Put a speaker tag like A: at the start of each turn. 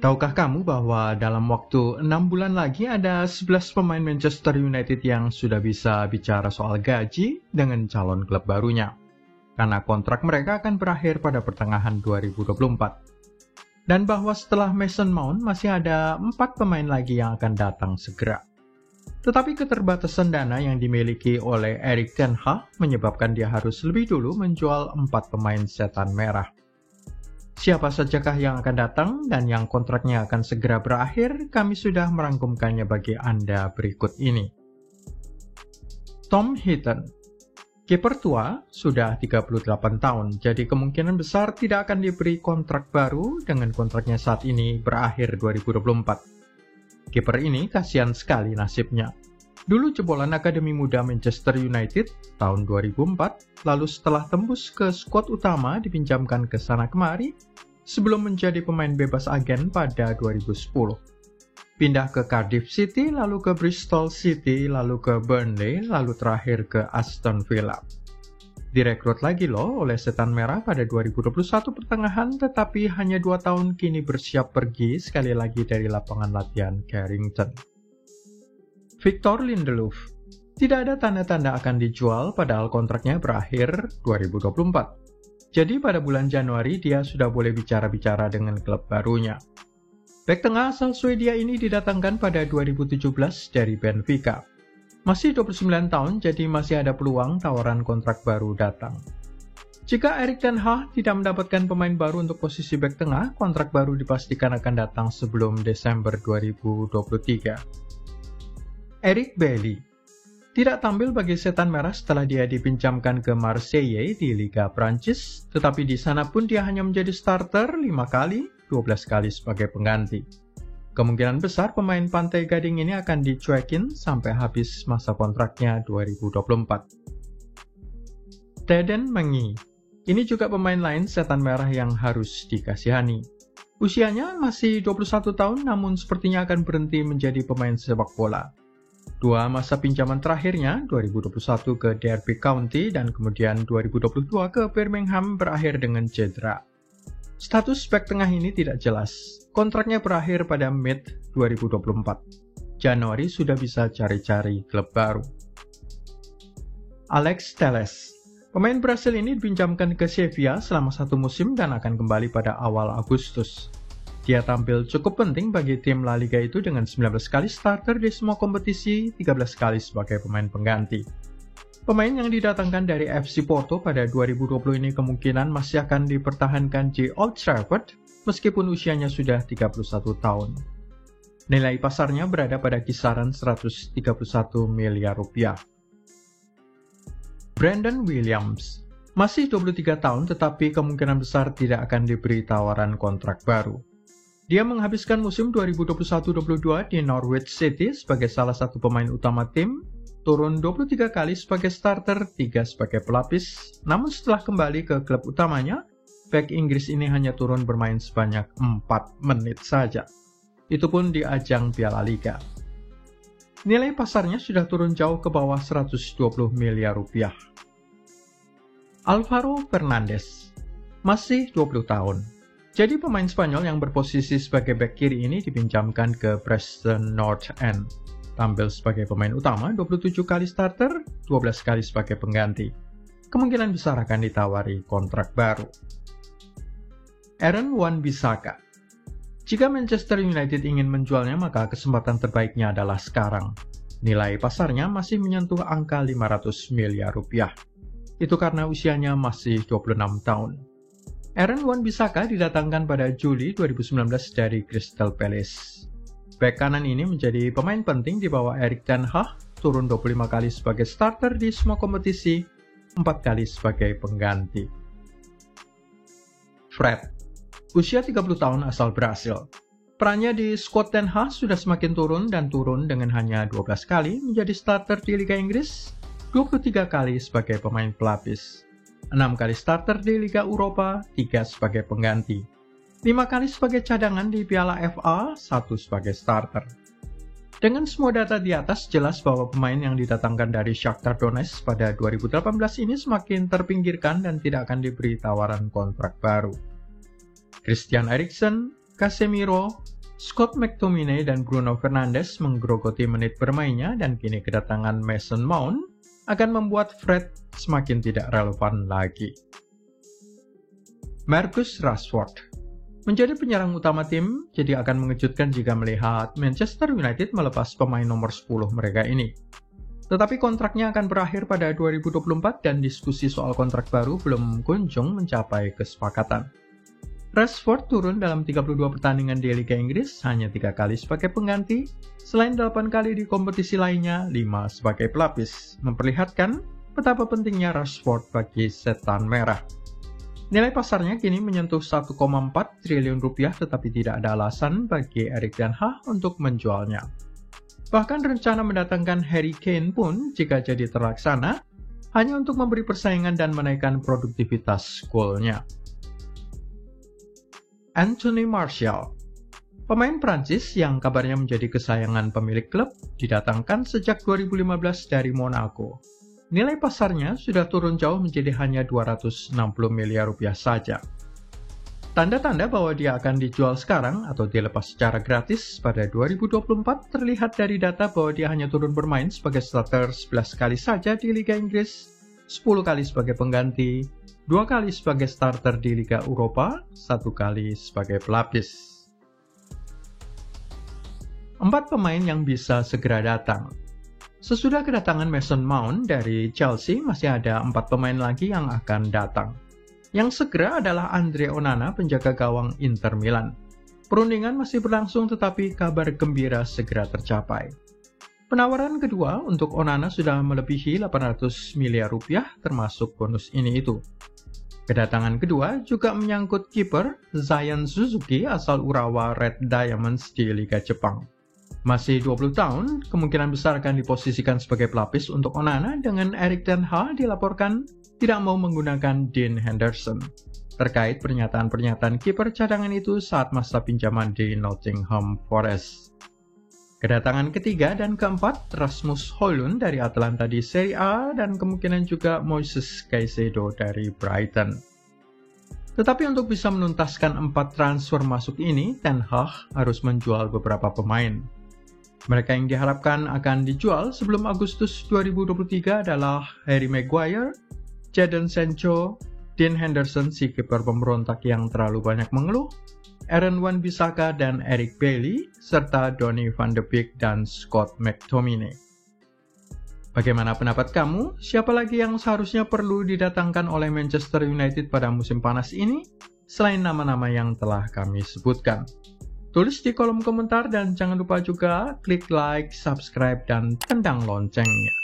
A: Tahukah kamu bahwa dalam waktu 6 bulan lagi ada 11 pemain Manchester United yang sudah bisa bicara soal gaji dengan calon klub barunya? Karena kontrak mereka akan berakhir pada pertengahan 2024. Dan bahwa setelah Mason Mount masih ada 4 pemain lagi yang akan datang segera. Tetapi keterbatasan dana yang dimiliki oleh Erik ten Hag menyebabkan dia harus lebih dulu menjual 4 pemain setan merah. Siapa sajakah yang akan datang dan yang kontraknya akan segera berakhir, kami sudah merangkumkannya bagi Anda berikut ini. Tom Heaton, kiper tua, sudah 38 tahun, jadi kemungkinan besar tidak akan diberi kontrak baru dengan kontraknya saat ini berakhir 2024. Kiper ini kasihan sekali nasibnya. Dulu jebolan Akademi Muda Manchester United tahun 2004, lalu setelah tembus ke skuad utama dipinjamkan ke sana kemari, sebelum menjadi pemain bebas agen pada 2010. Pindah ke Cardiff City, lalu ke Bristol City, lalu ke Burnley, lalu terakhir ke Aston Villa. Direkrut lagi loh oleh Setan Merah pada 2021 pertengahan, tetapi hanya 2 tahun kini bersiap pergi sekali lagi dari lapangan latihan Carrington. Victor Lindelof, tidak ada tanda-tanda akan dijual padahal kontraknya berakhir 2024. Jadi pada bulan Januari dia sudah boleh bicara-bicara dengan klub barunya. Bek tengah asal Swedia ini didatangkan pada 2017 dari Benfica. Masih 29 tahun, jadi masih ada peluang tawaran kontrak baru datang. Jika Erik ten Hag tidak mendapatkan pemain baru untuk posisi bek tengah, kontrak baru dipastikan akan datang sebelum Desember 2023. Eric Bailly tidak tampil bagi Setan Merah setelah dia dipinjamkan ke Marseille di Liga Prancis, tetapi di sana pun dia hanya menjadi starter 5 kali, 12 kali sebagai pengganti. Kemungkinan besar pemain Pantai Gading ini akan dicuekin sampai habis masa kontraknya 2024. Teden Mengi, ini juga pemain lain Setan Merah yang harus dikasihani. Usianya masih 21 tahun namun sepertinya akan berhenti menjadi pemain sepak bola. 2 masa pinjaman terakhirnya, 2021 ke Derby County dan kemudian 2022 ke Birmingham berakhir dengan cedera. Status bek tengah ini tidak jelas. Kontraknya berakhir pada mid 2024. Januari sudah bisa cari-cari klub baru. Alex Telles, pemain Brasil ini dipinjamkan ke Sevilla selama 1 musim dan akan kembali pada awal Agustus. Dia tampil cukup penting bagi tim La Liga itu dengan 19 kali starter di semua kompetisi, 13 kali sebagai pemain pengganti. Pemain yang didatangkan dari FC Porto pada 2020 ini kemungkinan masih akan dipertahankan di Old Trafford meskipun usianya sudah 31 tahun. Nilai pasarnya berada pada kisaran 131 miliar rupiah. Brandon Williams, masih 23 tahun tetapi kemungkinan besar tidak akan diberi tawaran kontrak baru. Dia menghabiskan musim 2021-22 di Norwich City sebagai salah satu pemain utama tim, turun 23 kali sebagai starter, 3 sebagai pelapis, namun setelah kembali ke klub utamanya, bek Inggris ini hanya turun bermain sebanyak 4 menit saja. Itu pun di ajang Piala Liga. Nilai pasarnya sudah turun jauh ke bawah 120 miliar rupiah. Alvaro Fernandes, masih 20 tahun. Jadi pemain Spanyol yang berposisi sebagai bek kiri ini dipinjamkan ke Preston North End. Tampil sebagai pemain utama 27 kali starter, 12 kali sebagai pengganti. Kemungkinan besar akan ditawari kontrak baru. Aaron Wan-Bissaka, jika Manchester United ingin menjualnya maka kesempatan terbaiknya adalah sekarang. Nilai pasarnya masih menyentuh angka 500 miliar rupiah. Itu karena usianya masih 26 tahun. Aaron Wan-Bissaka didatangkan pada Juli 2019 dari Crystal Palace. Bek kanan ini menjadi pemain penting di bawah Erik ten Hag, turun 25 kali sebagai starter di semua kompetisi, 4 kali sebagai pengganti. Fred, usia 30 tahun asal Brasil. Perannya di skuad ten Hag sudah semakin turun dan turun dengan hanya 12 kali menjadi starter di Liga Inggris, 23 kali sebagai pemain pelapis. 6 kali starter di Liga Eropa, 3 sebagai pengganti. 5 kali sebagai cadangan di Piala FA, 1 sebagai starter. Dengan semua data di atas, jelas bahwa pemain yang didatangkan dari Shakhtar Donetsk pada 2018 ini semakin terpinggirkan dan tidak akan diberi tawaran kontrak baru. Christian Eriksen, Casemiro, Scott McTominay dan Bruno Fernandes menggerogoti menit bermainnya dan kini kedatangan Mason Mount akan membuat Fred semakin tidak relevan lagi. Marcus Rashford menjadi penyerang utama tim, jadi akan mengejutkan jika melihat Manchester United melepas pemain nomor 10 mereka ini. Tetapi kontraknya akan berakhir pada 2024 dan diskusi soal kontrak baru belum kunjung mencapai kesepakatan. Rashford turun dalam 32 pertandingan di Liga Inggris, hanya 3 kali sebagai pengganti, selain 8 kali di kompetisi lainnya, 5 sebagai pelapis, memperlihatkan betapa pentingnya Rashford bagi setan merah. Nilai pasarnya kini menyentuh 1,4 triliun rupiah, tetapi tidak ada alasan bagi Erik ten Hag untuk menjualnya. Bahkan rencana mendatangkan Harry Kane pun jika jadi terlaksana, hanya untuk memberi persaingan dan menaikkan produktivitas golnya. Anthony Martial, pemain Prancis yang kabarnya menjadi kesayangan pemilik klub, didatangkan sejak 2015 dari Monaco. Nilai pasarnya sudah turun jauh menjadi hanya 260 miliar rupiah saja. Tanda-tanda bahwa dia akan dijual sekarang atau dilepas secara gratis pada 2024 terlihat dari data bahwa dia hanya turun bermain sebagai starter 11 kali saja di Liga Inggris, 10 kali sebagai pengganti, 2 kali sebagai starter di Liga Eropa, 1 kali sebagai pelapis. 4 pemain yang bisa segera datang. Sesudah kedatangan Mason Mount dari Chelsea, masih ada 4 pemain lagi yang akan datang. Yang segera adalah Andre Onana, penjaga gawang Inter Milan. Perundingan masih berlangsung tetapi kabar gembira segera tercapai. Penawaran kedua untuk Onana sudah melebihi 800 miliar rupiah termasuk bonus ini itu. Kedatangan kedua juga menyangkut kiper Zion Suzuki asal Urawa Red Diamonds di Liga Jepang. Masih 20 tahun, kemungkinan besar akan diposisikan sebagai pelapis untuk Onana dengan Erik ten Hag dilaporkan tidak mau menggunakan Dean Henderson terkait pernyataan-pernyataan kiper cadangan itu saat masa pinjaman di Nottingham Forest. Kedatangan ketiga dan keempat, Rasmus Højlund dari Atalanta di Serie A dan kemungkinan juga Moises Caicedo dari Brighton. Tetapi untuk bisa menuntaskan 4 transfer masuk ini, Ten Hag harus menjual beberapa pemain. Mereka yang diharapkan akan dijual sebelum Agustus 2023 adalah Harry Maguire, Jadon Sancho, Dean Henderson si kiper pemberontak yang terlalu banyak mengeluh, Aaron Wan-Bissaka dan Eric Bailly, serta Donny van de Beek dan Scott McTominay. Bagaimana pendapat kamu? Siapa lagi yang seharusnya perlu didatangkan oleh Manchester United pada musim panas ini, selain nama-nama yang telah kami sebutkan? Tulis di kolom komentar dan jangan lupa juga klik like, subscribe, dan tendang loncengnya.